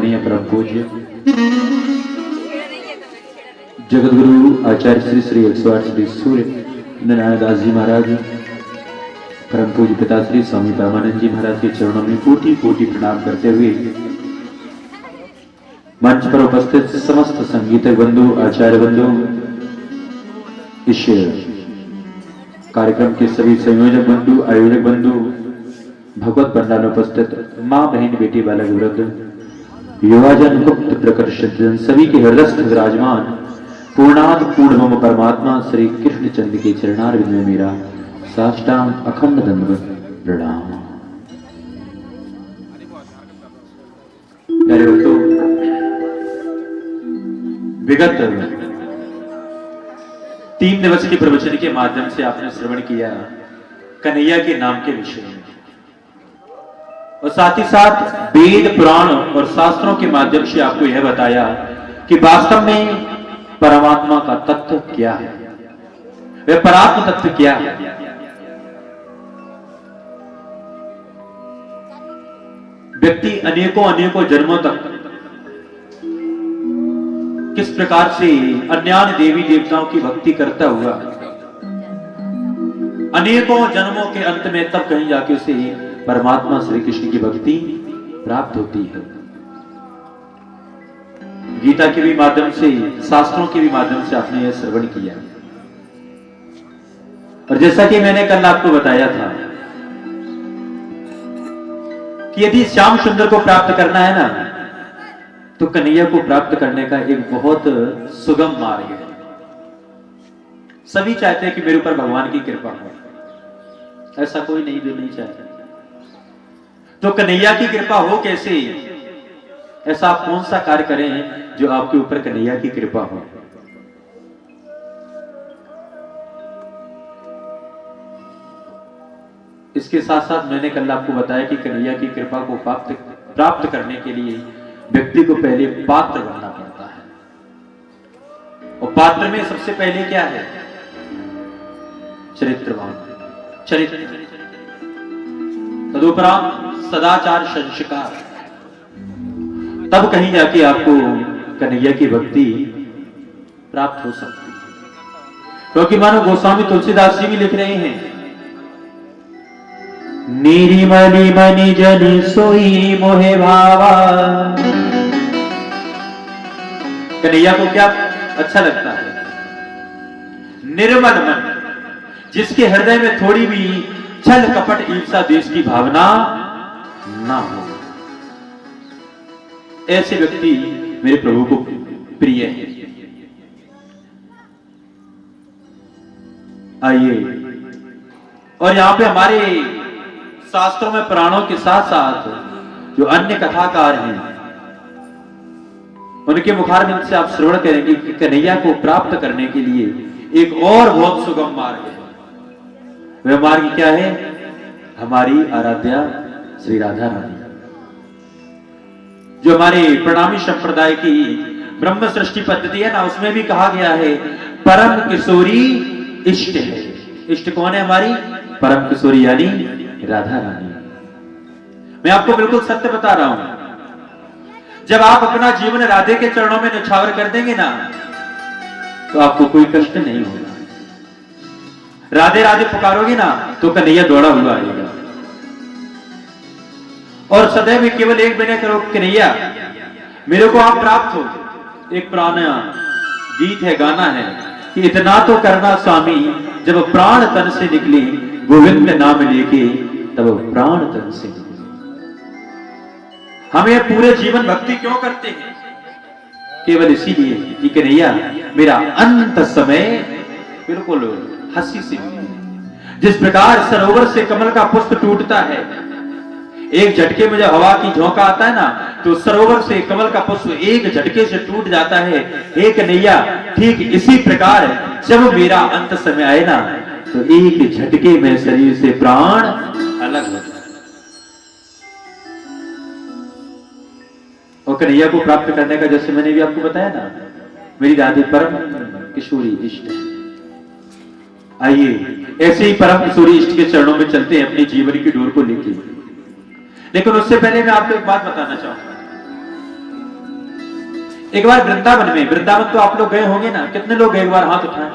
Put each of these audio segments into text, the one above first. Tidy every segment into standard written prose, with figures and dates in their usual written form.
वंदनीय परम पूज्य जगतगुरु आचार्य श्री श्री 108 श्री सूर्य नारायण दास जी महाराज, परम पूज्य पिता श्री स्वामी परमानंद जी महाराज के चरणों में कोटि कोटि प्रणाम करते हुए मंच पर उपस्थित समस्त संगीतक बंधु, आचार्य बंधु, इस कार्यक्रम के सभी संयोजक बंधु, आयोजक बंधु, भगवत पंडाल उपस्थित माँ बहन बेटी बालक वृद्ध, युवाजन, गुप्त प्रकर्षजन, सभी के हृदयस्थ विराजमान पूर्णाद पूर्णम परमात्मा श्री कृष्ण चंद्र के चरणारविंद में मेरा साष्टांग अखंड दंडवत प्रणाम। प्यारे भक्तों, विगत 3 दिवस के प्रवचन के माध्यम से आपने श्रवण किया कन्हैया के नाम के विषय में, और साथ ही साथ वेद, पुराण और शास्त्रों के माध्यम से आपको यह बताया कि वास्तव में परमात्मा का तत्व क्या है, वह परात्म तत्व क्या है। व्यक्ति अनेकों अनेकों जन्मों तक किस प्रकार से अन्यान्य देवी देवताओं की भक्ति करता हुआ अनेकों जन्मों के अंत में तब कहीं जाके उसे परमात्मा श्री कृष्ण की भक्ति प्राप्त होती है। गीता के भी माध्यम से, शास्त्रों के भी माध्यम से आपने यह श्रवण किया। और जैसा कि मैंने कल आपको बताया था कि यदि श्याम सुंदर को प्राप्त करना है ना, तो कन्हैया को प्राप्त करने का एक बहुत सुगम मार्ग है। सभी चाहते हैं कि मेरे ऊपर भगवान की कृपा हो, ऐसा कोई नहीं जो नहीं चाहता। तो कन्हैया की कृपा हो कैसे? ऐसा आप कौन सा कार्य करें जो आपके ऊपर कन्हैया की कृपा हो? इसके साथ साथ मैंने कल आपको बताया कि कन्हैया की कृपा को प्राप्त करने के लिए व्यक्ति को पहले पात्र बनना पड़ता है। और पात्र में सबसे पहले क्या है? चरित्रवान, चरित्र, तदुपरांत सदाचार, संस्कार, तब कहीं जाके आपको कन्हैया की भक्ति प्राप्त हो सकती है। क्योंकि मानो गोस्वामी तुलसीदास जी भी लिख रहे हैं, निर्मली मनि जनि सोई मोहे भावा। कन्हैया को क्या अच्छा लगता है? निर्मल मन, जिसके हृदय में थोड़ी भी छल कपट ईर्षा द्वेष की भावना ना हो, ऐसे व्यक्ति मेरे प्रभु को प्रिय है। आइए, और यहां पे हमारे शास्त्रों में, पुराणों के साथ साथ जो अन्य कथाकार हैं, उनके मुखारबिंद से आप श्रवण करेंगे कि कन्हैया को प्राप्त करने के लिए एक और बहुत सुगम मार्ग है। वह मार्ग क्या है? हमारी आराध्या श्री राधा रानी, जो हमारे प्रणामी संप्रदाय की ब्रह्म सृष्टि पद्धति है ना, उसमें भी कहा गया है परम किशोरी इष्ट है। इष्ट कौन है? हमारी परम किशोरी यानी राधा रानी। मैं आपको बिल्कुल सत्य बता रहा हूं, जब आप अपना जीवन राधे के चरणों में न्यौछावर कर देंगे ना, तो आपको कोई कष्ट नहीं होगा। राधे राधे पुकारोगे ना, तो कन्हैया दौड़ा हुआ आएगा। और सदैव केवल एक विनय करो, कन्हैया मेरे को आप प्राप्त हो। एक पुराना गीत है, गाना है कि इतना तो करना स्वामी, जब प्राण तन से निकले गोविंद नाम लेके, तब प्राण तन से निकले। हम ये पूरे जीवन भक्ति क्यों करते हैं? केवल इसीलिए कि कन्हैया मेरा अंत समय बिल्कुल हंसी से, जिस प्रकार सरोवर से कमल का पुष्प टूटता है, एक झटके में जब हवा की झोंका आता है ना, तो सरोवर से कमल का पुष्प एक झटके से टूट जाता है। हे कन्हैया, ठीक इसी प्रकार जब मेरा अंत समय आए ना, तो एक झटके में शरीर से प्राण अलग हो जाए। और कन्हैया को प्राप्त करने का, जैसे मैंने भी आपको बताया ना, मेरी राधे परम किशोरी इष्ट है। आइए, ऐसे ही परम किशोरी इष्ट के चरणों में चलते हैं अपने जीवन की डोर को लेकर। लेकिन उससे पहले मैं आपको एक बात बताना चाहूंगा। एक बार वृंदावन में, वृंदावन तो आप लोग गए होंगे ना, कितने लोग एक बार हाथ उठाएं?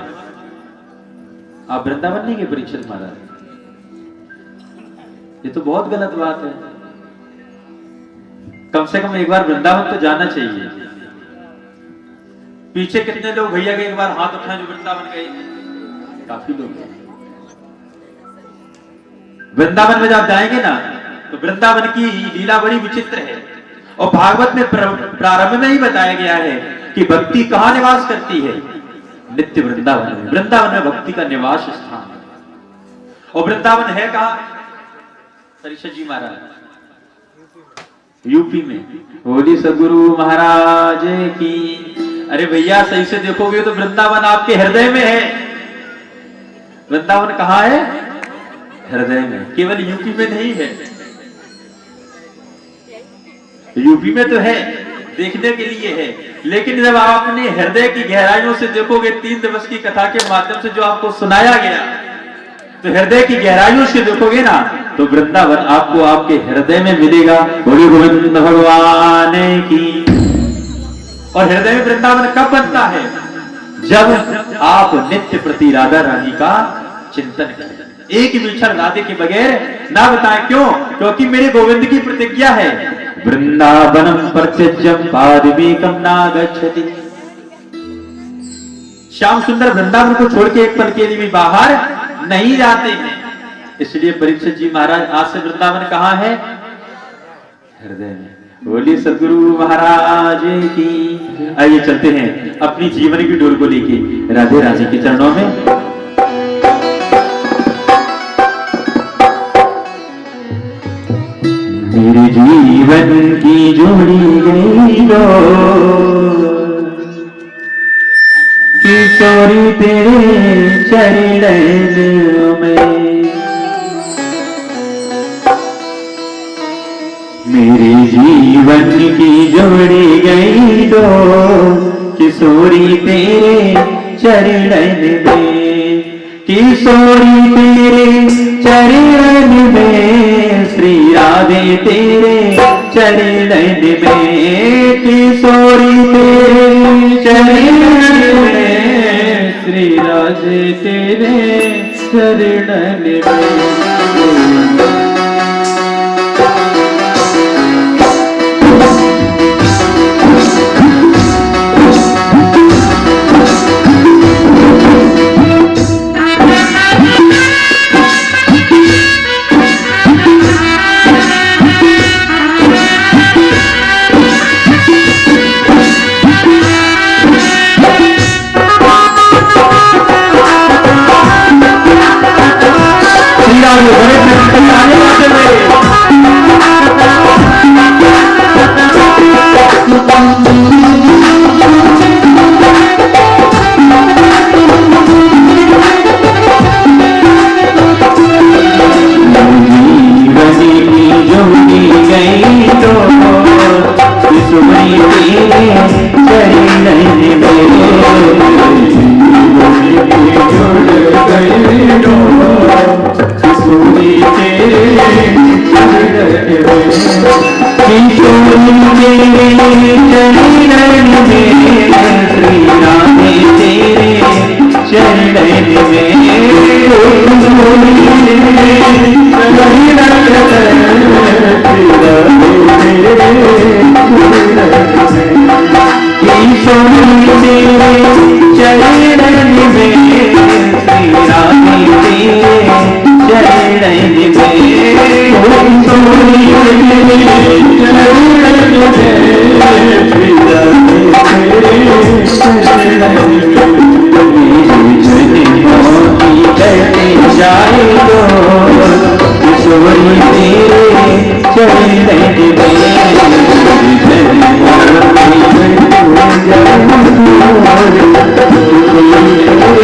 आप वृंदावन नहीं गए परीक्षित महाराज? ये तो बहुत गलत बात है। कम से कम एक बार वृंदावन तो जाना चाहिए। पीछे कितने लोग भैया के एक बार हाथ उठाएं जो वृंदावन गए? काफी लोग हैं। वृंदावन में जब जाएंगे ना तो वृंदावन की लीला बड़ी विचित्र है। और भागवत में प्रारंभ में ही बताया गया है कि भक्ति कहां निवास करती है? नित्य वृंदावन में। वृंदावन में भक्ति का निवास स्थान है। और वृंदावन है कहां? परीक्षित जी महाराज यूपी में। बोली सदगुरु महाराज की। अरे भैया सही से देखोगे तो वृंदावन आपके हृदय में है। वृंदावन कहां है? हृदय में। केवल यूपी में नहीं है, यूपी में तो है, देखने के लिए है, लेकिन जब आप अपने हृदय की गहराइयों से देखोगे, 3 दिवस की कथा के माध्यम से जो आपको सुनाया गया, तो हृदय की गहराइयों से देखोगे ना तो वृंदावन आपको आपके हृदय में मिलेगा। बोले गोविंद भगवान की। और हृदय में वृंदावन कब बनता है? जब आप नित्य प्रति राधा रानी का चिंतन करें। एक भी क्षण राधे के बगैर ना बताएं। क्यों? क्योंकि मेरे गोविंद की प्रतिज्ञा है, वृंदावनम प्रत्यज्यम पादमेकम न गच्छति। श्याम सुंदर वृंदावन को छोड़ के एक पल के लिए भी बाहर नहीं जाते हैं। इसलिए परीक्षित जी महाराज आज से वृंदावन कहां है? हृदय में। बोलिए सदगुरु महाराज की। आइए चलते हैं अपनी जीवन की डोर को लेके राधे राधे के चरणों में। मेरे जीवन की जोड़ी गई किशोरी तेरे चरणों में। मेरे जीवन की जोड़ी गई दो किशोरी तेरे चरण में। किशोरी तेरे चरण में, श्री राधे तेरे चरण में। किशोरी तेरे चरण में, श्री राधे तेरे चरण में।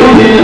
Thank you.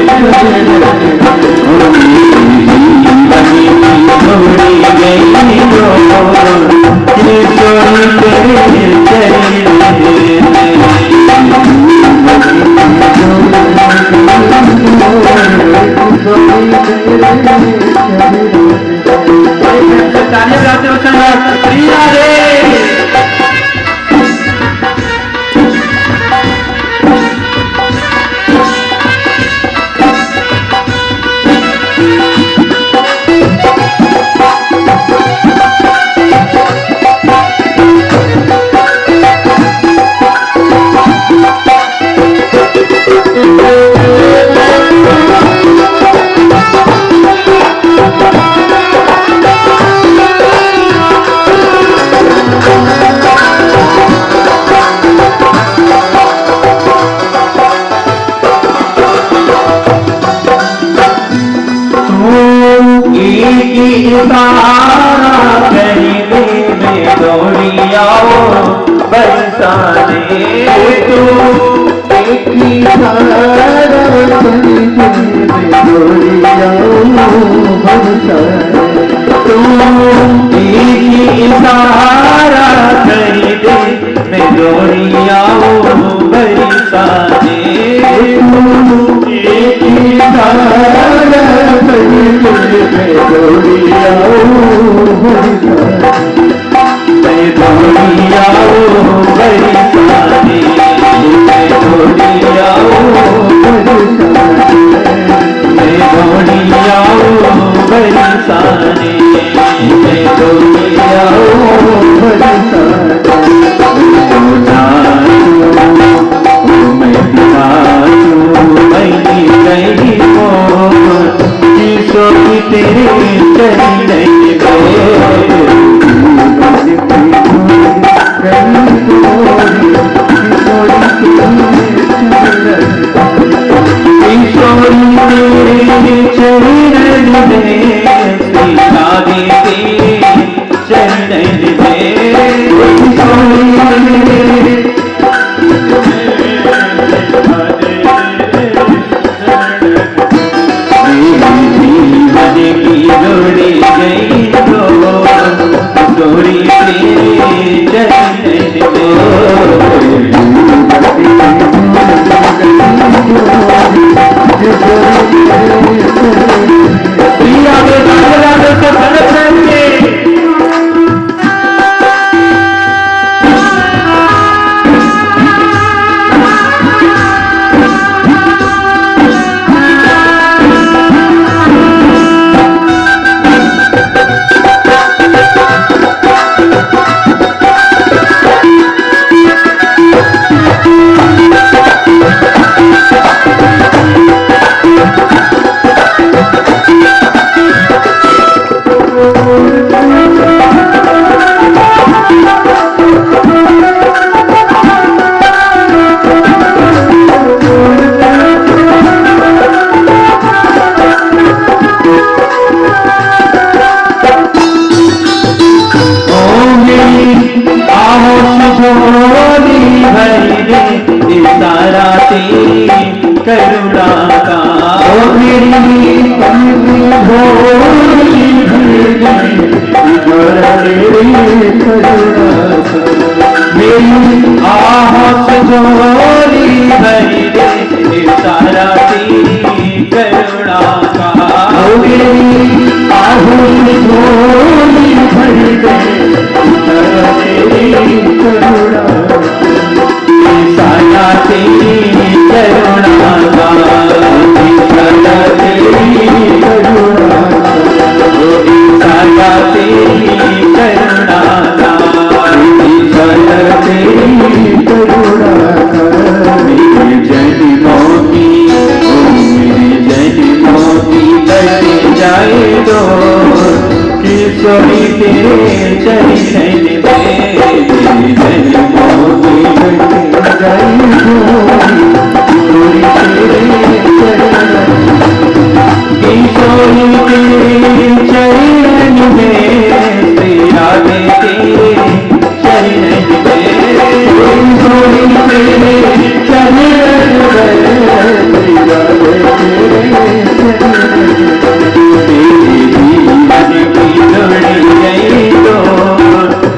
इशारा करी दे में दौड़ी आओ बरसाने तू एक इशारा करी दे में दौड़ी आओ बरसाने तू एक इशारा करी दे मैं दौड़ी आओ बरसाने एक इशारा करी दे में दौड़ी आओ बरसाने मैं दौड़ी आओ बरसाने मैं दौड़ी आओ मैं दौड़ी आओ बरसाने मैं दौड़ी आओ मैं पिताचू मैंने कही को किसो की तेरे चली नहीं करुणा का मेरी आह सजोली भरी दे सारा तेरी करुणा का मेरी आहू झोली भरी दे सारा तेरी करुणा सारा तेरी करुणा का सारा तेरी करुणा सारा तेरी करुणा का सारा तेरी करुणा मेरे जन्मों की मेरे जन्मों की कटे जाए दो किशोरी तेरे चरण में जन्मों की किशोरी तेरे चरण में तेरा तेरे चरण में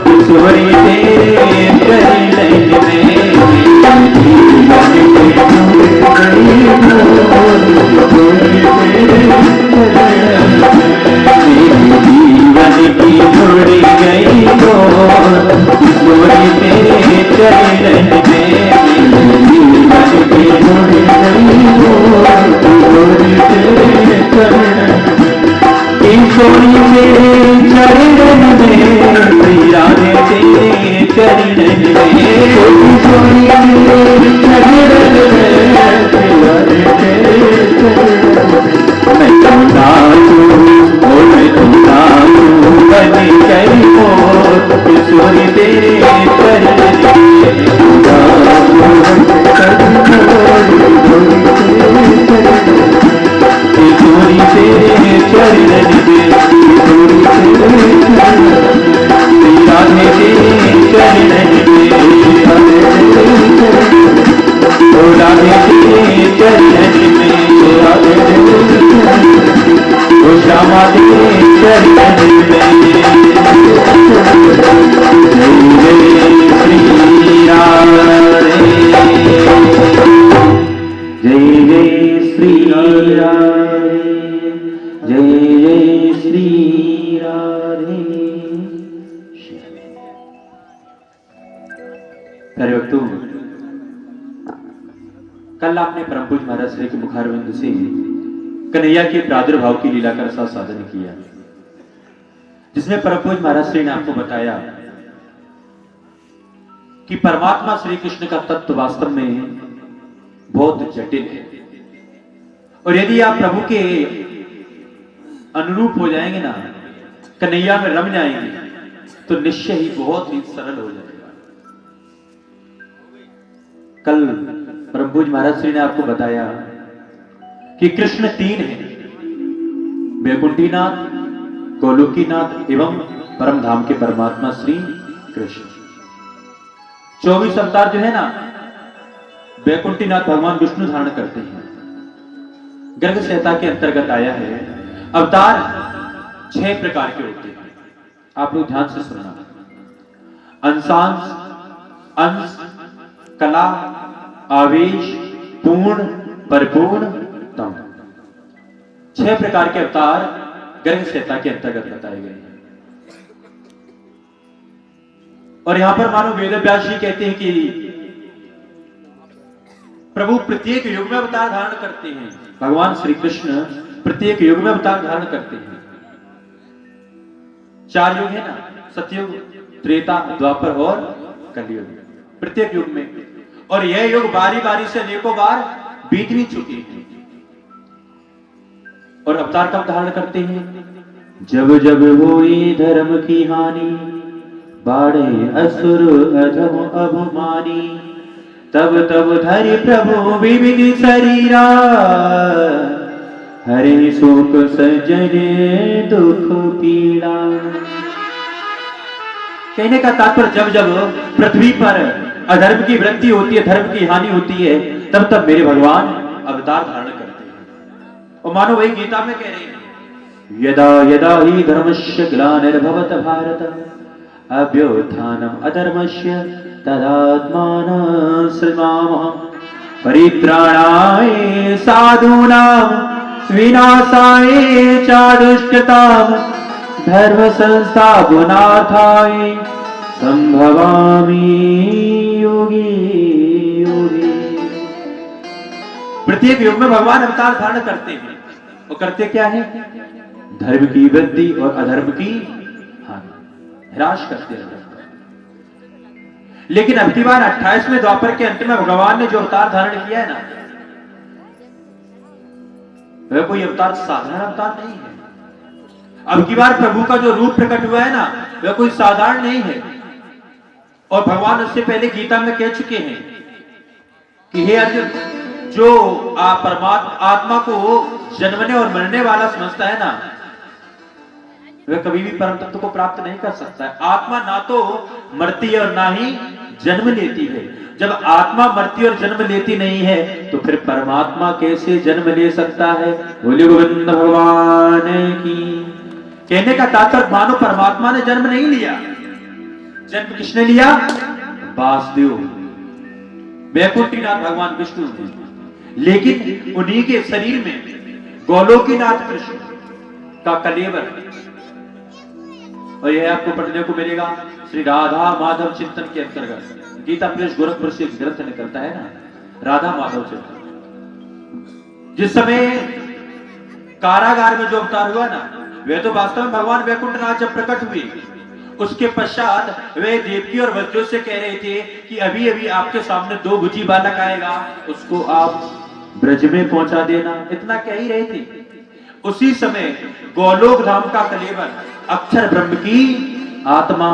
किशोरी तेरे चरण तेरे जीवन की जोड़ी गई तो किशोरी तेरे चरण में जीवन की जोड़ी गई तो किशोरी तेरे चरण में जीवन की जोड़ी गई तो किशोरी तेरे चरण किशोरी तेरे चरण में राधे तेरे चरण में किशोरी तेरे चरण में मैं तो नाचूं मैं तो नाचूं बने गई हो किशोरी तेरे चरण किशोरी तेरे चरण में प्यारे भक्तों, कल आपने परम पूज्य महाराज श्री के मुखारविंद से कन्हैया के प्रादुर्भाव की लीला का रसा साधन किया, जिसमें परम पूज्य महाराज श्री ने आपको बताया कि परमात्मा श्री कृष्ण का तत्व वास्तव में बहुत जटिल है, और यदि आप प्रभु के अनुरूप हो जाएंगे ना, कन्हैया में रम जाएंगे, तो निश्चय ही बहुत ही सरल हो जाएगा। कल परम पूज्य महाराज श्री ने आपको बताया कि कृष्ण तीन है, वैकुंठीनाथ, गोलोकीनाथ एवं परम धाम के परमात्मा श्री कृष्ण। 24 अवतार जो है ना, वैकुंठीनाथ भगवान विष्णु धारण करते हैं। गर्ग संहिता के अंतर्गत आया है, अवतार 6 प्रकार के होते हैं। आप लोग ध्यान से सुनना। अंशांश, अंश, कला, आवेश, पूर्ण, परिपूर्ण, तम। 6 प्रकार के अवतार गर्ग संहिता के अंतर्गत बताए गए हैं। और यहां पर मानो वेदव्यास जी कहते हैं कि प्रभु प्रत्येक युग में अवतार धारण करते हैं। भगवान श्री कृष्ण प्रत्येक युग में अवतार धारण करते हैं। 4 युग है ना, सतयुग, त्रेता, द्वापर और कलयुग, प्रत्येक युग में। और यह युग बारी बारी से अनेकों बार बीत भी चुके हैं। और अवतार कब धारण करते हैं? जब जब हुई धर्म की हानि, बाढ़े असुर अधम अभिमानी, तब तब धरि प्रभु विविध शरीरा, हरे शोक सजने दुख पीड़ा। कहने का तात्पर्य जब जब पृथ्वी पर अधर्म की वृद्धि होती है, धर्म की हानि होती है, तब तब मेरे भगवान अवतार धारण करते हैं। और मानो वही गीता में कह रहे हैं, यदा यदा ही धर्मस्य ग्लानिर्भवत भारत, अभ्युत्थानम् अधर्मस्य तदात्मानं सृजामः, परित्राणाय साधूनां विनाशाय च दुष्कृतां, धर्म संस्थापनार्थाय संभवामि योगी योगी। प्रत्येक युग में भगवान अवतार धारण करते हैं। और करते क्या है? धर्म की वृद्धि और अधर्म की हानि, ह्रास करते हैं। लेकिन अब की बार 28वें द्वापर के अंत में भगवान ने जो अवतार धारण किया है ना, वह कोई अवतार साधारण अवतार नहीं है। अब की बार प्रभु का जो रूप प्रकट हुआ है ना, वह कोई साधारण नहीं है। और भगवान उससे पहले गीता में कह चुके हैं कि हे अर्जुन, जो परमात्मा आत्मा को जन्मने और मरने वाला समझता है ना, वह कभी भी परम तत्व को प्राप्त नहीं कर सकता है। आत्मा ना तो मरती है और ना ही जन्म लेती है। जब आत्मा मरती और जन्म लेती नहीं है, तो फिर परमात्मा कैसे जन्म ले सकता है? बोलिए गोविंद भगवान की। कहने का तात्पर्य मानो परमात्मा ने जन्म नहीं लिया। जन्म किसने लिया? वासुदेव, वैकुंठीनाथ भगवान विष्णु ने। लेकिन उन्हीं के शरीर में गोलोकीनाथ कृष्ण का कलेवर, और यह आपको पढ़ने को मिलेगा श्री राधा माधव चिंतन के अंतर्गत। गीता प्रेस गोरखपुर से एक ग्रंथ निकलता है ना, राधा माधव चिंतन। जिस समय कारागार में जो अवतार हुआ ना, वह तो वास्तव में भगवान वैकुंठनाथ जब प्रकट हुए, उसके पश्चात वे देवकी और वज्रों से कह रहे थे कि अभी अभी आपके सामने 2 भुजी बालक आएगा, उसको आप ब्रज में पहुंचा देना। इतना कह ही रहे थे। उसी समय गोलोक धाम का कलेवर अक्षर ब्रह्म की आत्मा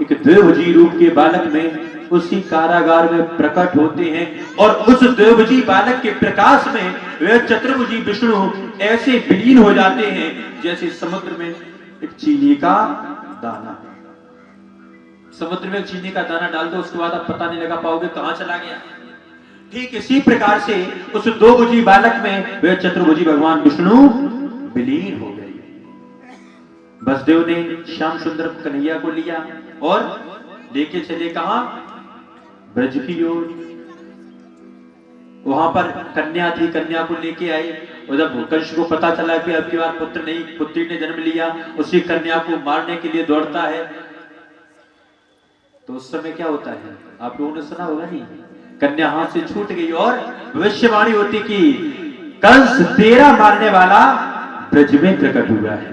एक द्विभुजी रूप के बालक में उसी कारागार में प्रकट होते हैं। और उस द्विभुजी बालक के प्रकाश में वे चतुर्भुजी विष्णु ऐसे विलीन हो जाते हैं जैसे समुद्र में एक चीनी का दाना। समुद्र में चीनी का दाना डाल दो, उसके बाद आप पता नहीं लगा पाओगे कहां चला गया। ठीक इसी प्रकार से उस 2 भुजी बालक में वे चतुर्भुजी भगवान विष्णु विलीन हो गए। बसदेव ने श्याम सुंदर कन्हैया को लिया और लेके चले कहां? ब्रज की ओर। वहां पर कन्या थी, कन्या को लेके आए। और जब कंस को पता चला कि अब की बार पुत्र नहीं, पुत्री ने जन्म लिया, उसी कन्या को मारने के लिए दौड़ता है। तो उस समय क्या होता है, आप लोगों ने सुना होगा नहीं, कन्या हाथ से छूट गई और भविष्यवाणी होती कि कंस तेरा मारने वाला ब्रज में प्रकट हुआ है।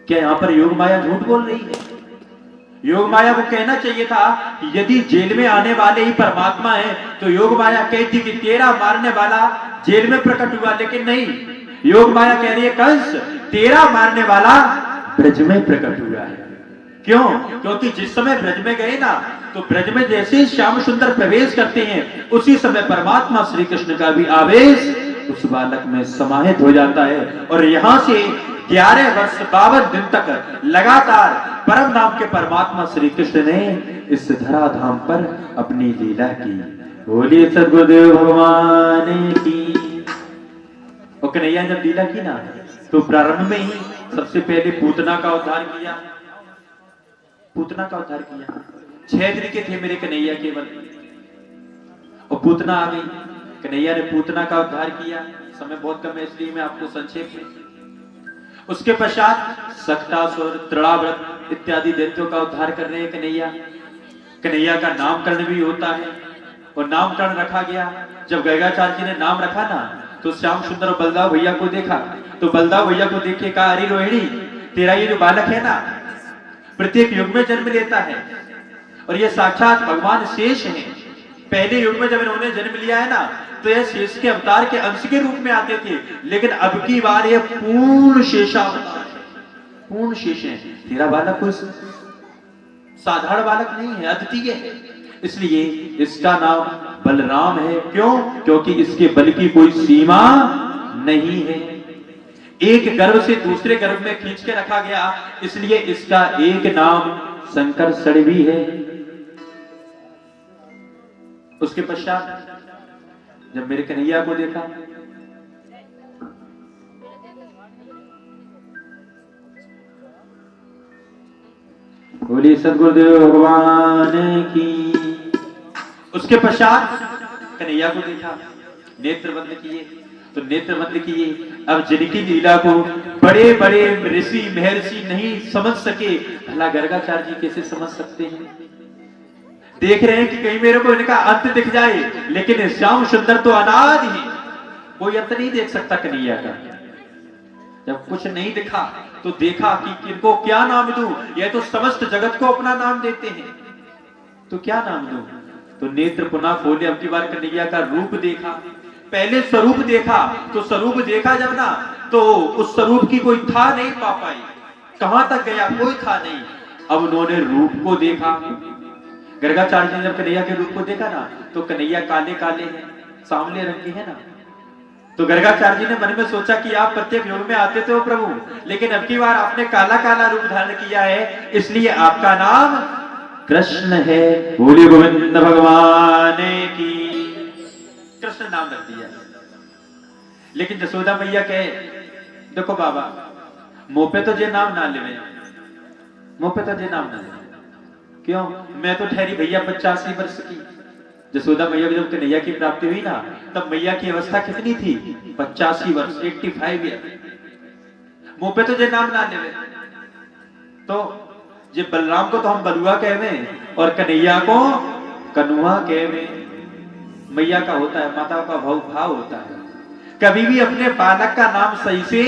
क्या यहां पर योग माया झूठ बोल रही है? योग माया को कहना चाहिए था कि यदि जेल में आने वाले ही परमात्मा है तो योग माया कहती कि तेरा मारने वाला जेल में प्रकट हुआ, लेकिन नहीं, योग माया कह रही है कंस तेरा मारने वाला ब्रज में प्रकट हुआ है। क्यों? क्योंकि जिस समय ब्रज में गए ना, तो ब्रज में जैसे ही श्याम सुंदर प्रवेश करते हैं उसी समय परमात्मा श्री कृष्ण का भी आवेश उस बालक में समाहित हो जाता है और यहां से 11 वर्ष 52 दिन तक लगातार परम नाम के परमात्मा श्री कृष्ण ने इस धराधाम पर अपनी लीला की। बोलिए सद्गुरुदेव भगवान की। और कन्हैया जब लीला की ना, तो प्रारंभ में ही सबसे पहले पूतना का उद्धार किया। पूतना का उद्धार किया। 6 दिन के थे मेरे कन्हैया केवल, और पूतना आ गई। कन्हैया ने पूतना का उद्धार किया। समय बहुत कम है इसलिए मैं आपको संक्षेप में। उसके पश्चात सक्तासुर, तृणाव्रत इत्यादि दैत्यों का उद्धार कर रहे हैं कन्हैया। कन्हैया का नामकरण भी होता है और नामकरण रखा गया। जब गर्गाचार्य जी ने नाम रखा ना, तो श्याम सुंदर और बलदाव भैया को देखा, तो बलदाव भैया को देख के कहा, अरे रोहिणी, तेरा ये जो बालक है ना, प्रत्येक युग में जन्म लेता है और ये साक्षात भगवान शेष हैं। पहले युग में जब इन्होंने जन्म लिया है ना, तो यह शेष के अवतार के अंश के रूप में आते थे, लेकिन अब की बार यह पूर्ण शेषावतार, पूर्ण शेष है। तेरा बालक कोई साधारण बालक नहीं है, अद्वितीय है, इसलिए इसका नाम बलराम है। क्यों? क्योंकि इसके बल की कोई सीमा नहीं है। एक गर्भ से दूसरे गर्भ में खींच के रखा गया, इसलिए इसका एक नाम शंकर भी है। उसके पश्चात जब मेरे कन्हैया को देखा, बोलिए सद्गुरुदेव भगवान की। उसके पश्चात कन्हैया को देखा, नेत्र बंद किए, तो नेत्र बंद किए। अब जिनकी लीला को बड़े बड़े ऋषि महर्षि नहीं समझ सके, भला गर्गाचार्य जी कैसे समझ सकते हैं? देख रहे हैं कि कहीं मेरे को इनका अंत दिख जाए, लेकिन श्याम सुंदर तो अनादि है, कोई अंत नहीं देख सकता कन्हैया का। जब कुछ नहीं दिखा तो देखा कि इनको क्या नाम दूं, यह तो समस्त जगत को अपना नाम देते हैं, तो क्या नाम दूं? तो नेत्र पुनः खोले, अब की बार कन्हैया का रूप देखा। पहले स्वरूप देखा, तो स्वरूप देखा जब ना, तो उस स्वरूप की कोई था नहीं पा पाई, कहां तक गया कोई था नहीं। अब उन्होंने रूप को देखा। गर्गाचार्य जी ने जब कन्हैया के रूप को देखा ना, तो कन्हैया काले काले हैं, सांवले रंग के है ना, तो गर्गाचार्य जी ने मन में सोचा कि आप प्रत्येक युग में आते थे प्रभु, लेकिन अब की बार आपने काला काला रूप धारण किया है, इसलिए आपका नाम कृष्ण है। बोलिए गोविंद भगवान की। कृष्ण नाम रख दिया। लेकिन जसोदा मैया कहे, देखो बाबा, मुंह पे तो जे नाम ना ले, मुंह पे तो जे नाम ना ले। क्यों? मैं तो ठहरी भैया 85 वर्ष की। जसोदा मैया की जब कन्हैया की प्राप्ति हुई ना, तब मैया की अवस्था कितनी थी? 85 वर्ष, 85 ईयर। मुंह पे तो जे नाम ना ले, तो जे बलराम को तो हम बलुआ कहवे और कन्हैया को कनुआ कहवे। मैया का होता है, माता का भाव होता है, कभी भी अपने बालक का नाम सही से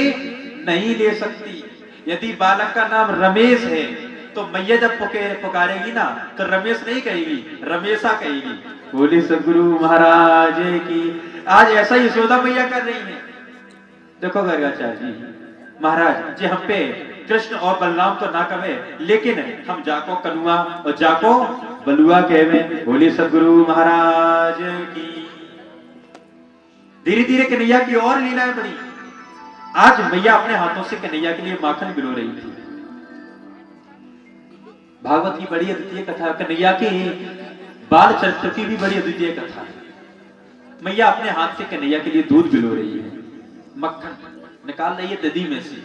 नहीं ले सकती। यदि बालक का नाम रमेश है, तो मैया जब पुकारेगी ना, तो रमेश नहीं कहेगी, रमेशा कहेगी। बोले सदगुरु महाराज की। आज ऐसा ही यशोदा मैया कर रही है। देखो गर्गाचार्य जी महाराज जी, हम पे कृष्ण और बलराम तो ना कहे, लेकिन हम जाको कनुआ और जाको बलुआ कहवे। बोले सदगुरु महाराज की। धीरे धीरे कन्हैया की और लीलाएं बड़ी। आज मैया अपने हाथों से कन्हैया के लिए माखन भिगो रही थी। भागवत की बड़ी अद्वितीय कथा, कन्हैया की बाल चरित्र की भी बड़ी अद्वितीय कथा है। मैया अपने हाथ से कन्हैया के लिए दूध भिगो रही है, मक्खन निकाल रही है दही में से।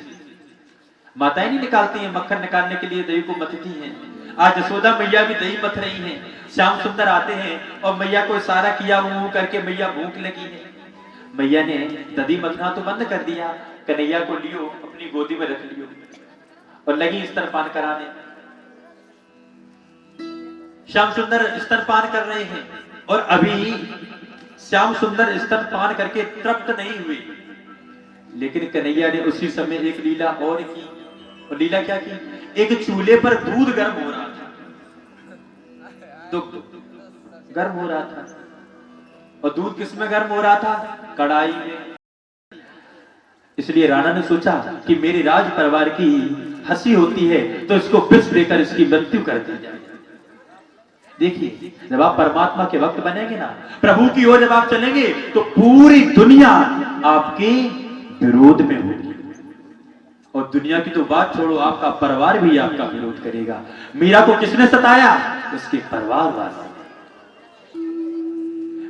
माताएं नहीं निकालती हैं मक्खन निकालने के लिए, दही को मथती हैं। आज यशोदा मैया भी दही मथ रही हैं। श्याम सुंदर आते हैं और मैया को इशारा किया, मुंह करके मैया भूख लगी है। मैया ने दही मथना तो बंद कर दिया, कन्हैया को लियो अपनी गोदी में रख लियो और लगी स्तनपान कराने। श्याम सुंदर स्तनपान कर रहे हैं और अभी श्याम सुंदर स्तनपान करके तृप्त नहीं हुए, लेकिन कन्हैया ने उसी समय एक लीला और की। और लीला क्या की? एक चूल्हे पर दूध गर्म हो रहा था, दुग्ध गर्म हो रहा था। और दूध किस में गर्म हो रहा था? कढ़ाई में। इसलिए राणा ने सोचा कि मेरे राज परिवार की हंसी होती है तो इसको विष देकर इसकी मृत्यु कर दी जाए। देखिए, जब आप परमात्मा के भक्त बनेंगे ना, प्रभु की ओर जब आप चलेंगे तो पूरी दुनिया आपके विरोध में होगी। और दुनिया की तो बात छोड़ो, आपका परिवार भी आपका विरोध करेगा। मीरा को किसने सताया? उसके परिवार वाले।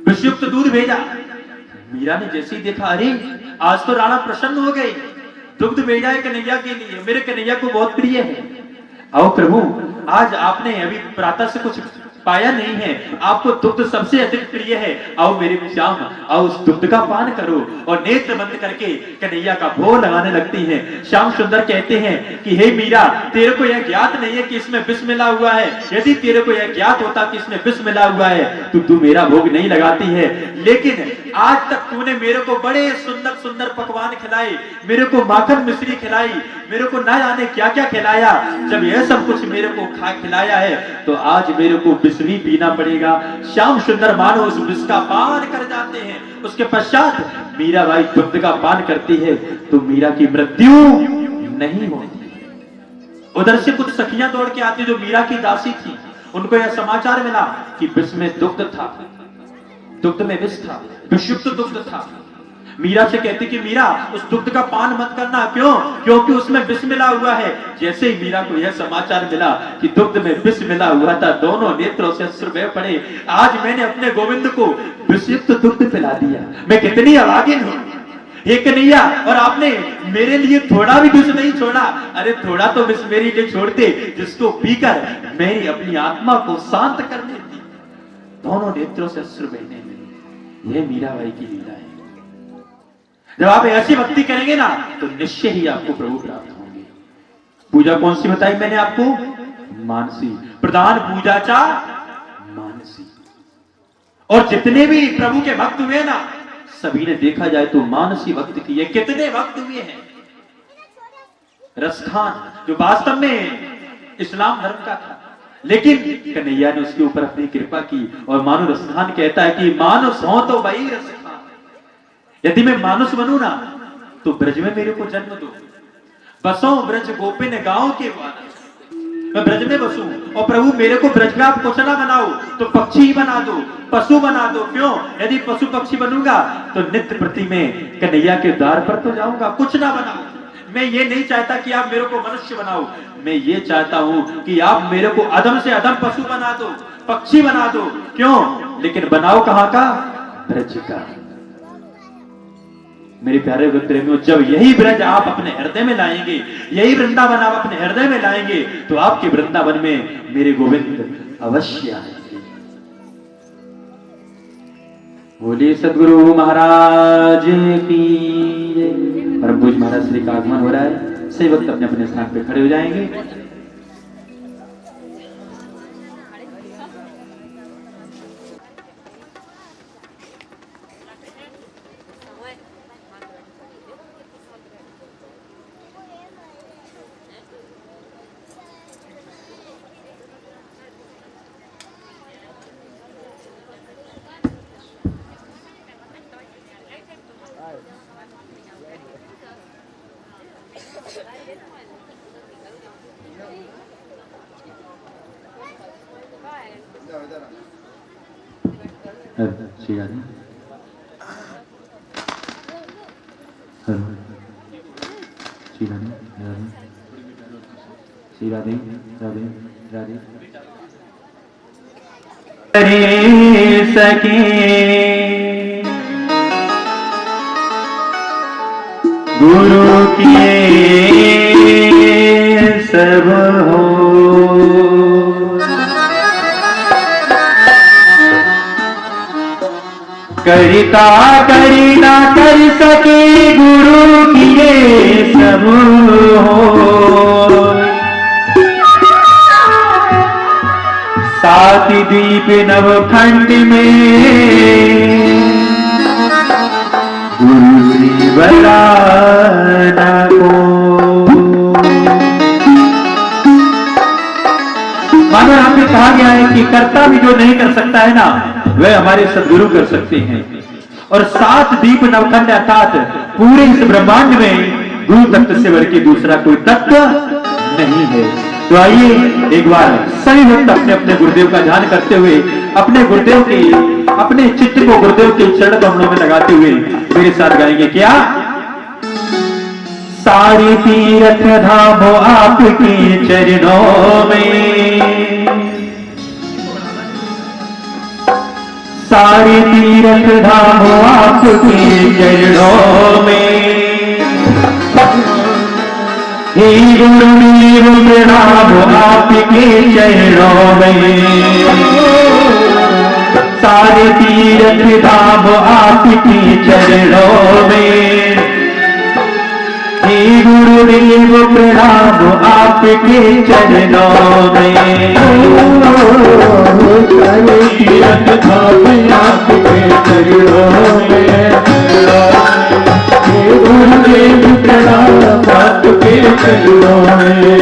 विषयुक्त दूध भेजा। मीरा ने जैसे ही देखा, अरे आज तो राणा प्रसन्न हो गए, दुग्ध भेजा है कन्हैया के लिए, मेरे कन्हैया को बहुत प्रिय है। आओ प्रभु, आज आपने अभी प्रातः से कुछ पाया नहीं है, आपको दुग्ध सबसे अधिक प्रिय है, आओ मेरे श्याम, आओ उस दुग्ध का पान करो। और नेत्र बंद करके कन्हैया का भोग लगाने लगती हैं। श्याम सुंदर कहते हैं कि हे मीरा, तेरे को यह ज्ञात नहीं है कि इसमें विष मिला हुआ है। यदि तेरे को यह ज्ञात होता कि इसमें विष मिला हुआ है तो तू मेरा भोग नहीं लगाती है। लेकिन आज तक तूने मेरे को बड़े सुंदर सुंदर पकवान खिलाए, मेरे को माखन मिश्री खिलाई, मेरे को ना जाने क्या क्या खिलाया। जब यह सब कुछ मेरे को खिलाया है तो आज मेरे को विष भी पीना पड़ेगा। श्याम सुंदर मानो उस विष का पान कर जाते हैं। उसके पश्चात मीराबाई दुग्ध का पान करती है तो मीरा की मृत्यु नहीं होती। उधर से कुछ सखियां दौड़ के आती जो मीरा की दासी थी। उनको यह समाचार मिला कि विष में दुग्ध था, दुग्ध में विष था, विषयुक्त दुग्ध था। मीरा से कहती कि मीरा, उस दुग्ध का पान मत करना। क्यों? क्योंकि उसमें विष मिला हुआ है। जैसे ही मीरा को यह समाचार मिला कि दुग्ध में विष मिला हुआ था, दोनों नेत्रों से अश्रु बह पड़े। आज मैंने अपने गोविंद को विषयुक्त दुग्ध पिला दिया, मैं कितनी अभागिन हूं। हे कन्हैया, और आपने मेरे लिए थोड़ा भी विष नहीं छोड़ा। अरे थोड़ा तो विष मेरे लिए छोड़ते, जिसको पीकर मेरी अपनी आत्मा को शांत कर देती। दोनों नेत्रों से अश्रु बहने लगे। यह मीराबाई की लीला है। जब आप ऐसी भक्ति करेंगे ना तो निश्चय ही आपको प्रभु प्राप्त होंगे। पूजा कौन सी बताई मैंने आपको? मानसी। प्रधान पूजा चा मानसी। और जितने भी प्रभु के भक्त हुए ना, सभी ने देखा जाए तो मानसी भक्त किए। कितने भक्त हुए हैं? रसखान, जो वास्तव में इस्लाम धर्म का था, लेकिन कन्हैया ने उसके ऊपर अपनी कृपा की। और मानो रसखान कहता है कि मानुस हो तो वही रसखान। यदि मैं मानुष बनूं ना तो ब्रज में मेरे को जन्म दो। बसो ब्रज गोपिन गांव के वानर, मैं ब्रज में बसूं। और प्रभु मेरे को ब्रज का पोषणा बनाओ तो पक्षी ही बना दो, पशु बना दो। क्यों? यदि पशु पक्षी बनूंगा तो नित्य प्रति में कन्हैया के द्वार पर तो जाऊंगा। कुछ ना बनाओ। मैं ये नहीं चाहता कि आप मेरे को मनुष्य बनाओ, मैं ये चाहता हूं कि आप मेरे को अधम से अधम पशु बना दो, पक्षी बना दो। क्यों? लेकिन बनाओ कहां का? ब्रज का। मेरे प्यारे प्रेमियों, जब यही ब्रज आप अपने हृदय में लाएंगे, यही वृंदावन आप अपने हृदय में लाएंगे, तो आपके वृंदावन में मेरे गोविंद अवश्य आएंगे। बोलिए सदगुरु महाराज की जय। परम पूज्य महाराज श्री का आगमन हो रहा है। सही वक्त अपने अपने स्थान पे खड़े हो जाएंगे। श्री राधे, श्री राधे, श्री राधे, राधे राधे। करे सके गुरु किए सब हो, करिता करी ना कर सके गुरु किए सब हो। सात दीप नवखंड में गुरु बलाना को। मानो यहाँ पे कहा गया है कि कर्ता भी जो नहीं कर सकता है ना, वह हमारे सदगुरु कर सकते हैं। और सात दीप नवखंड अर्थात पूरे इस ब्रह्मांड में गुरु तत्व से बढ़ के दूसरा कोई तत्व नहीं है। तो आइए एक बार सभी भक्त अपने अपने गुरुदेव का ध्यान करते हुए अपने गुरुदेव की अपने चित्त को गुरुदेव के चरण कमलों में लगाते हुए मेरे साथ गाएंगे क्या? सारी तीर्थ धाम हो आपके चरणों में, सारी तीर्थ धाम हो आपके चरणों में, हे गुरुदेव प्रणाम हो आपके चरणों में, सारे तीर्थ धाम हो आपके चरणों में, हे गुरुदेव प्रणाम हो आपके चरणों में, सारे तीर्थ धाम आपके चरणों में, हे गुरुदेव प्रणाम आपके चरणों में,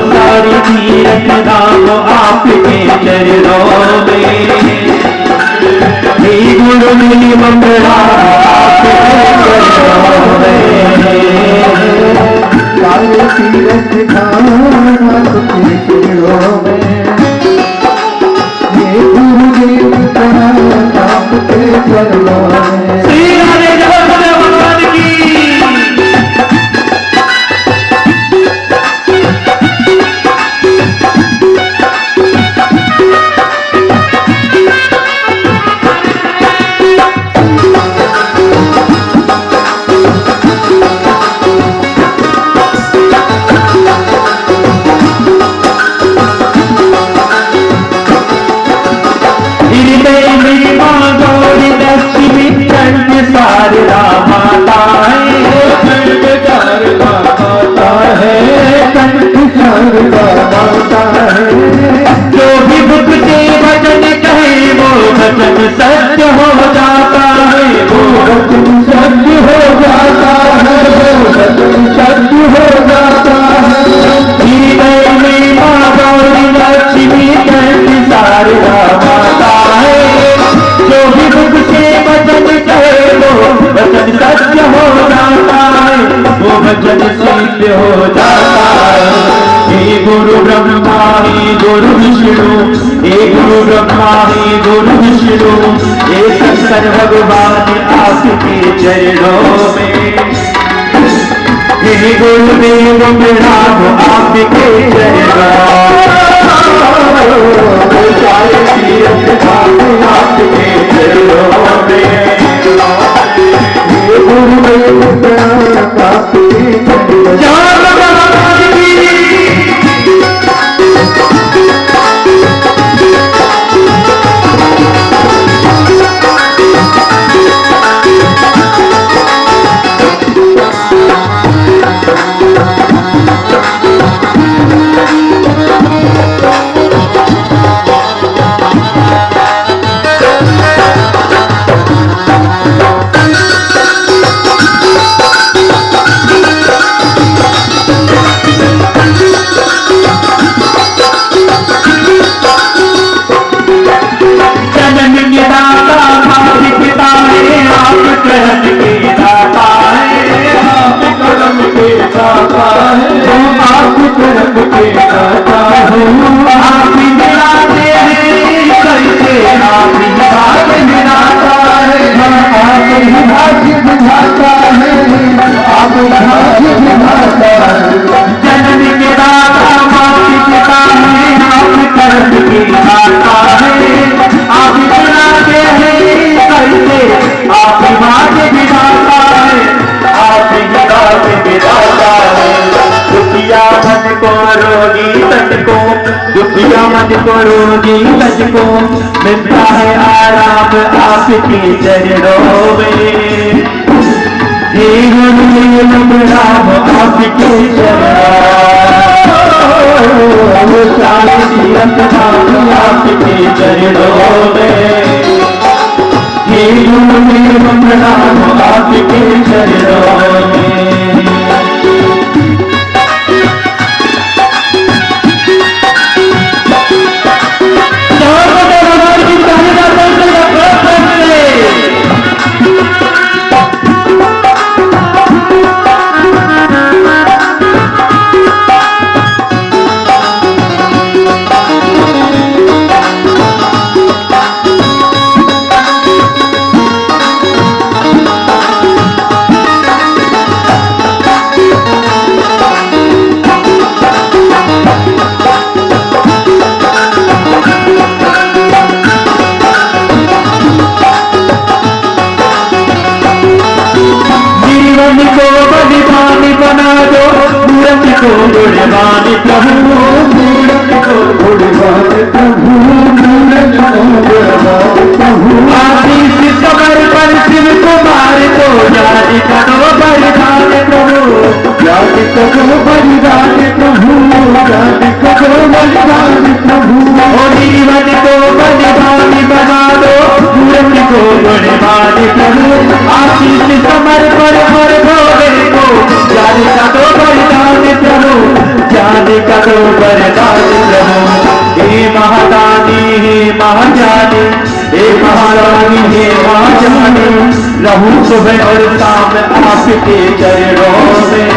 सारी तीर्थ धाम आपके चरणों में, हे गुरुदेव प्रणाम आपके चरणों में, सारे तीर्थ धाम आपके चरणों में, हे गुरुदेव प्रणाम आपके चरणों में। श्री राधे जगन्नाथ भगवान की। जो भी दुख से वचन कहे वो वचन सत्य हो जाता है, वो वचन सत्य हो जाता है, वो वचन सत्य हो जाता है। हृदय में माँ गौरी लक्ष्मी कंठ शारदा माता है, जो भी दुख से वचन कहे वो वचन सत्य हो जाता है, वो वचन सत्य हो जाता है। हे गुरु ब्रह्मा हे गुरु विष्णु, हे गुरु ब्रह्मा हे गुरु विष्णु, हे शंकर भगवान आपके चरणों में, हे गुरुदेव प्रणाम आपके चरणों में, सारे तीर्थ धाम आपके चरणों में, हे गुरुदेव प्रणाम आपके चरणों में। रोगी मुझको मिलता है आराम आपके चरणों में, हे गुरु राम आपके चरणों सारे तीरथ धाम आपके चरणों में, हे गुरु मेरा प्रणाम आपके चरणों में। को गुणवान प्रभु, मूरत को गुणवान प्रभु, मूरत को गुणवान प्रभु। आशीष समर्पण शिव कुमार को जाति करो बलिदान प्रभु, जाति करो बलिदान प्रभु, जाति करो बलिदान प्रभु। और जीवन को बलिदान बना दो, मूरत को गुणवान प्रभु। आशीष समर्पण हर भोले को जाति करो बलिदान प्रभु, जाने का दो वरदान प्रभु। हे महादानी हे महाजानी, हे महारानी हे महाजानी, रहूं सुबह और शाम आपके चरणों में।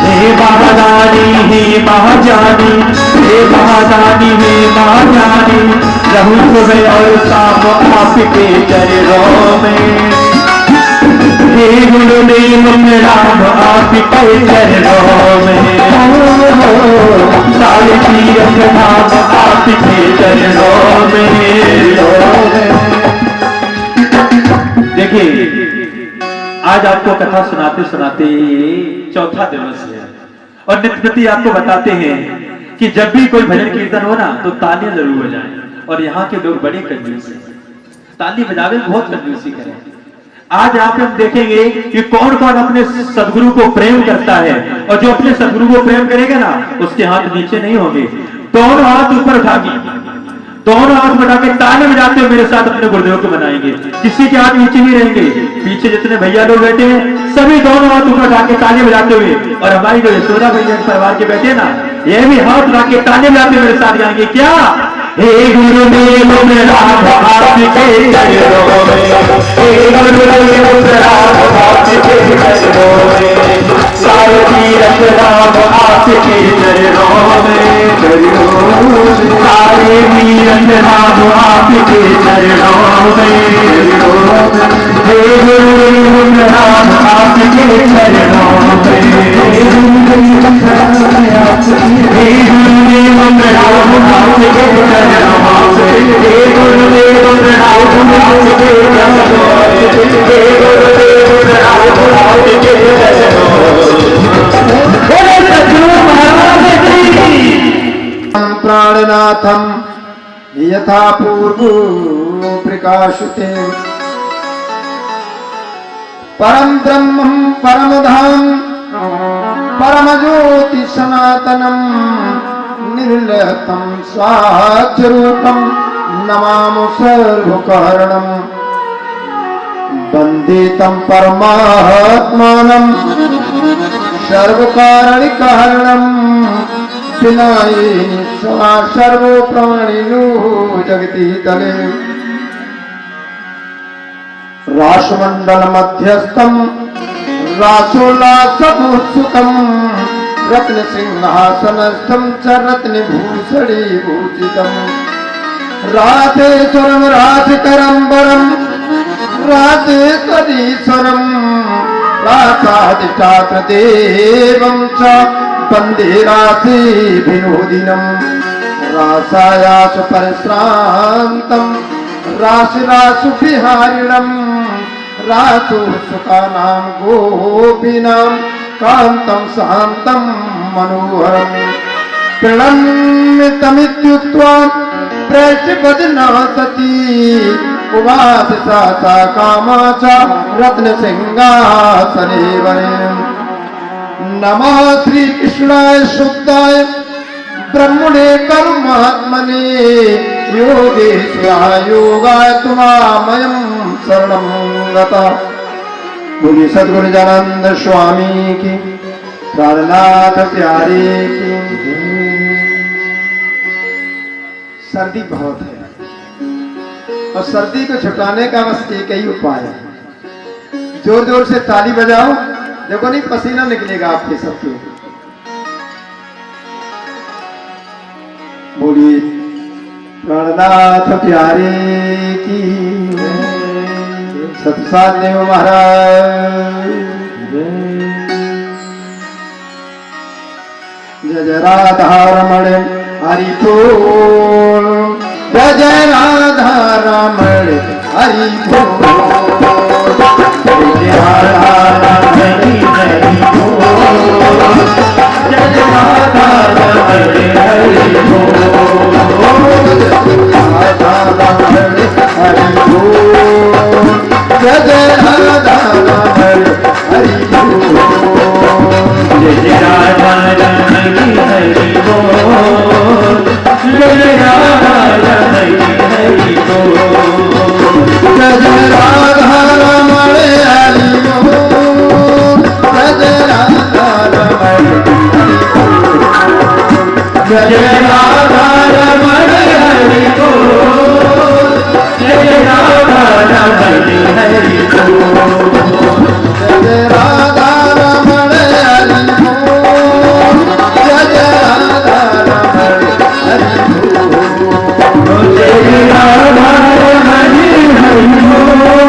हे महादानी हे महाजानी, हे महादानी हे महाजानी, रहूं सुबह और शाम आपके चरणों में। हे गुरुदेव राम आपके चरणों में, सारे तीरथ धाम आपके चरणों में। देखिए, आज आपको कथा सुनाते सुनाते चौथा दिवस है और नित्य प्रति आपको बताते हैं कि जब भी कोई भजन कीर्तन हो ना तो तालियां जरूर बजाएं। और यहाँ के लोग बड़े कंजूस हैं, ताली बजावे बहुत कंजूसी करें। आज आप हम देखेंगे कि कौन कौन अपने सदगुरु को प्रेम करता है, और जो अपने सदगुरु को प्रेम करेगा ना उसके हाथ नीचे नहीं होंगे, दोनों हाथ ऊपर उठाके, दोनों हाथ उठा के ताली बजाते हुए मेरे साथ अपने गुरुदेव को मनाएंगे। किसी के हाथ नीचे नहीं रहेंगे। पीछे जितने भैया लोग बैठे हैं सभी दोनों हाथ ऊपर उठा के ताली बजाते हुए, और हमारी जो यशोदा भैया परिवार के बैठे ना ये भी हाथ उठा के ताली बजाते मेरे साथ गाएंगे। क्या? हे गुरुदेव राम आपके चरणों में, हे गुरुदेव राम आपके चरणों में, सारे तीरथ राम आपके चरणों में, सारे तीरथ राम आपके चरणों में। हे गुरुदेव राम आपके चरणों में, हे गुरुदेव राम आपके प्राणनाथम यथा पूर्व प्रकाशते, परम ब्रह्मं परम धाम परम ज्योति सनातनम, निर्लयतम स्वारूपम नमामि सर्वकारणम, वंदे तं परमात्मानं सर्वकारणिकारणं, विनायि सर्व प्राणिनो जगति तले। रासमंडल मध्यस्थम रासोल्लासमुत्सुकम, रत्न सिंहासनस्थम च रत्न भूषणी भूषितम, राधेश्वरम राधिकरंबरम राधेश्वरीश्वरम, राधाधिष्ठात्र देवं च वंदे राधे विनोदिनम, रासायास परिश्रांतम राशि राशि विहारिणम, रासु सुखानां गोपीनां कांतं शांतं मनोहरम, प्रणम्यतमित्युक्त्वा प्रेष्यवदना सती, उवास सा सा कामा च रत्न सिंहासने वने, रासो रास परिश्रांतम राशि राशि विहारिणम, रासु सुखानां गोपीनां कांतं शांतं मनोहरम, प्रणम्यतमित्युक्त्वा प्रेष्यवदना सती, उवास सा सा कामा च रत्न सिंहासने वने, रासो रास परिश्रांतम राशि राशि विहारिणम, रासु सुखानां गोपीनां कांतं शांतं मनोहरम, प्रणम्यतमित्युक्त्वा प्रेष्यवदना सती, उवास सा सा कामा च रत्न सिंहासने वने, नमः श्री कृष्णाय शुद्धाय ब्रह्मणे परमात्मने योगेश्वराय योगाय तुमामयं शरणं गता। बोलिए सद्गुरु नित्यानंद स्वामी की, प्राणनाथ प्यारे की। सर्दी बहुत है और सर्दी को छुटाने का बस एक ही उपाय है, जोर जोर से ताली बजाओ, देखो नहीं पसीना निकलेगा आपके सबके। बोलिए प्राणनाथ प्यारे की, सतसाल देव महाराज। जय जय राधा रमण हरि बोल, जय जय राधा रमण हरि बोल, जय जय राधा रमण हरि बोल, जय जय राधा रमण हरि बोल, राधा रमण हरि बोल, जय जय राधा रमण हरि बोल, जय जय राधा रमण हरि बोल, जय जय राधा रमण हरि बोल, जय जय राधा रमण हरि बोल, जय जय राधा रमण हरि बोल, जय जय राधा रमण हरि बोल, जय जय राधा रमण हरि बोल, जय जय राधा रमण हरि बोल, जय जय राधा रमण हरि बोल, जय जय राधा रमण हरि बोल,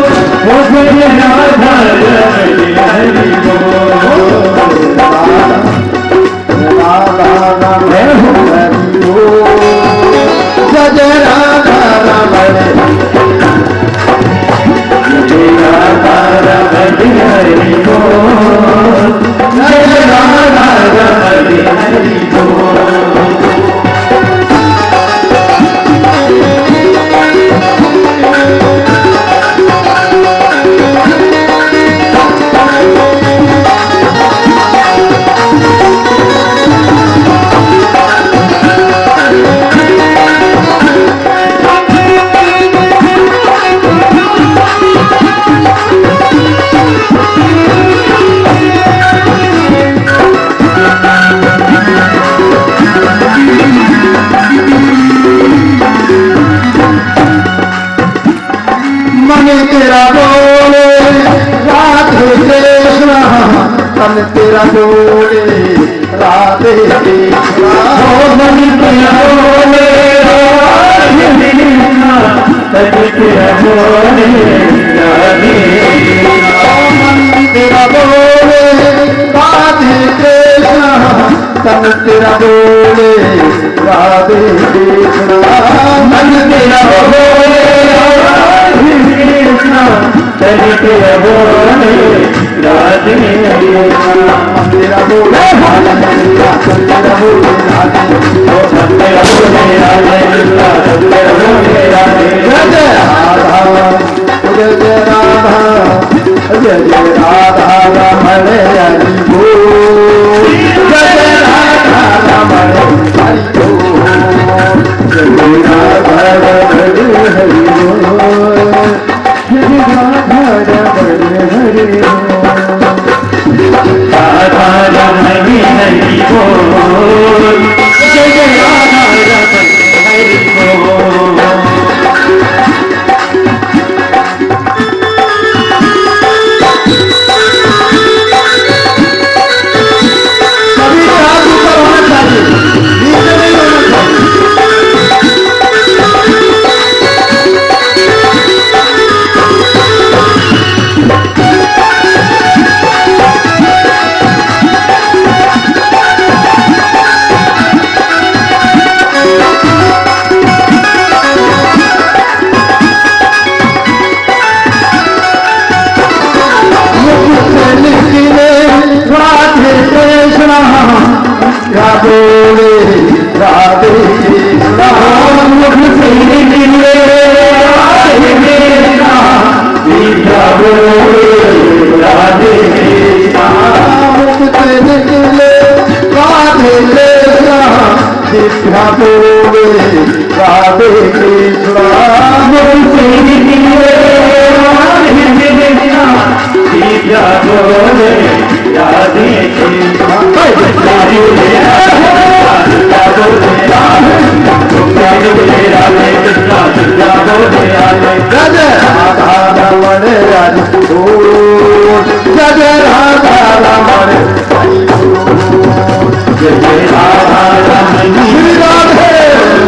जय जय राधा रमण हरि बोल, राधा रमण हरि बोल, जय जय राधा रमण, जय राधा रमण हरि बोल, जय राधा रमण हरि बोल। मन तेरा बोले राधे कृष्णा, तन तेरा बोले राधे कृष्णा, मन तेरा बोले राधे कृष्णा, तन तेरा बोले राधे कृष्णा, मन तेरा बोले राधे कृष्णा, तन तेरा बोले राधे कृष्णा, मन तेरा बोले तेरा बोले राधे कृष्णा, तेरा बोले तेरा बोले राधे, तेरा बोले राधे, तेरा बोले राधे, जय जय राधा, जय जय राधा, जय जय राधा रमण हरि बोल, जय जय राधा रमण हरि बोल, जय जय राधा रमण हरि बोल, राधा रमण हरि बोल, जय जय राधा रमण हरि बोल, राधे कृष्णा जय राधा रमण हरि बोल, जय राधा रमण हरि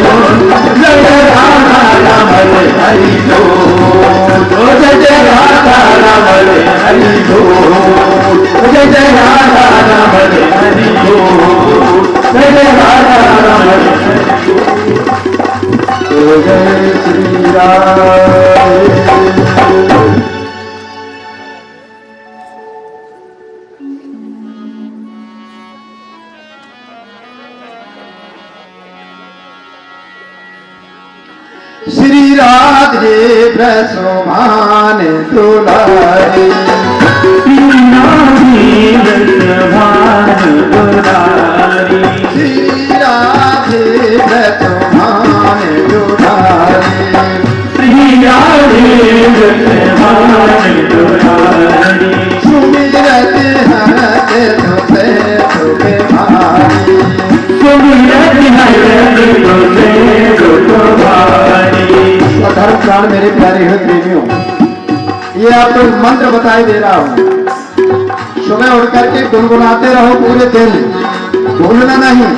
बोल, जय राधा रमण राधे जय राधा रमण हरि बोल, जय राधा रमण हरि बोल, जय राधा रमण हरि बोल, जय राधा रमण जय श्री राम। श्री राधे ब्रसमान दुलारी, श्री राधे ब्रसमान दुलारी, सुमिरत हरत तुझे तुझे भारी, धर्म प्राण मेरे प्यारे हैं प्रेमियों, ये आपको मंत्र बताई दे रहा हूँ। सुबह उठ करके गुनगुनाते रहो पूरे दिन, भूलना नहीं।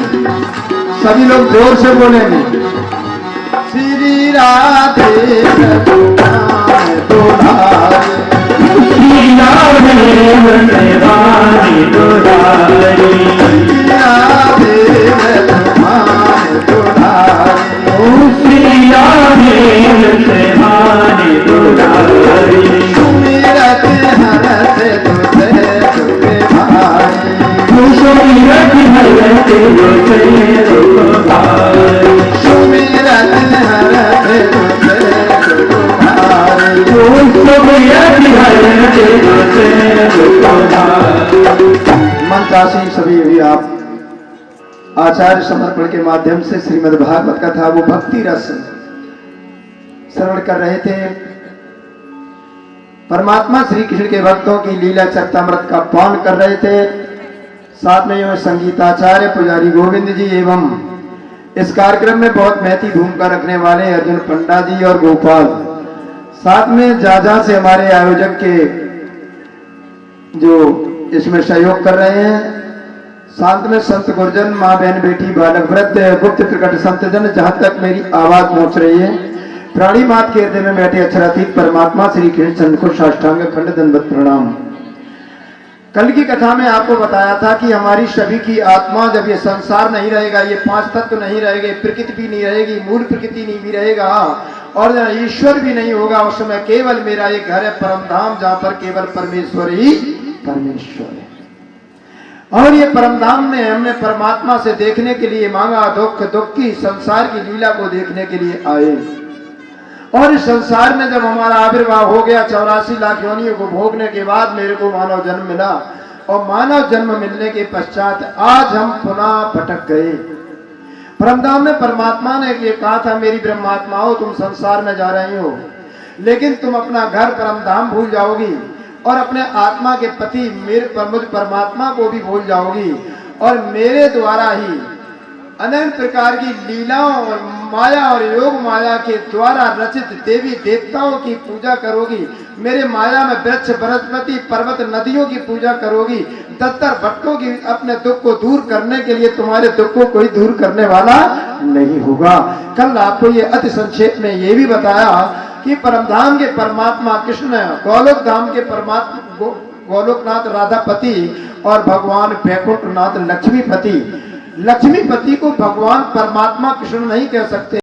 सभी लोग जोर से बोलेंगे श्री राधे दुलारी, श्री राधे दुलारी, सुमिरत हरत तुझे तुझे भारी, सुमिरत हरत तुझे तुझे भारी, मंत्रासी सभी भी आप आचार्य समर्पण के माध्यम से श्रीमद् भागवत कथा वो भक्ति रस श्रवण कर रहे थे। परमात्मा श्री कृष्ण के भक्तों की लीला चरितामृत का पान कर रहे थे। साथ में एवं संगीताचार्य पुजारी गोविंद जी एवं इस कार्यक्रम में बहुत महती भूमिका रखने वाले अर्जुन पंडा जी और गोपाल, साथ में जा से हमारे आयोजक के जो इसमें सहयोग कर रहे हैं, साथ में संत गुरजन, माँ बहन बेटी बालक वृद्ध गुप्त प्रकट संतजन, जहां तक मेरी आवाज पहुंच रही है, प्राणी मात के हृदय में बैठे अक्षरातीत परमात्मा श्री कृष्ण चंद्र को साष्टांग खंड दंडवत प्रणाम। कल की कथा में आपको बताया था कि हमारी सभी की आत्मा जब ये संसार नहीं रहेगा, ये पांच तत्व नहीं रहेंगे, प्रकृति भी नहीं रहेगी, मूल प्रकृति नहीं भी रहेगा और ईश्वर भी नहीं होगा, उस समय केवल मेरा एक घर है परम धाम, जहां पर केवल परमेश्वर ही परमेश्वर है। और ये परम धाम में हमने परमात्मा से देखने के लिए मांगा, दुख दुख की संसार की लीला को देखने के लिए आए। और इस संसार में जब हमारा आविर्भाव हो गया, 84 लाख योनियों को भोगने के बाद मेरे को मानव जन्म मिला, और मानव जन्म मिलने के पश्चात आज हम पुनः भटक गए। परमधाम में परमात्मा ने ये कहा था, मेरी ब्रह्मात्माओं तुम संसार में जा रही हो, लेकिन तुम अपना घर परमधाम भूल जाओगी और अपने आत्मा के पति मेरे मुझ परमात्मा को भी भूल जाओगी, और मेरे द्वारा ही अनंत प्रकार की लीलाओं और माया और योग माया के द्वारा रचित देवी देवताओं की पूजा करोगी, मेरे माया में वृक्ष वनस्पति पर्वत नदियों की पूजा करोगी, दत्तर भटकोगी। अपने दुख को दूर करने के लिए तुम्हारे दुख को कोई दूर करने वाला नहीं होगा। कल आपको ये अति संक्षेप में ये भी बताया कि परमधाम के परमात्मा कृष्ण, गोलोक धाम के परमात्मा गोलोकनाथ राधापति और भगवान वैकुंठनाथ लक्ष्मीपति। लक्ष्मीपति को भगवान परमात्मा कृष्ण नहीं कह सकते।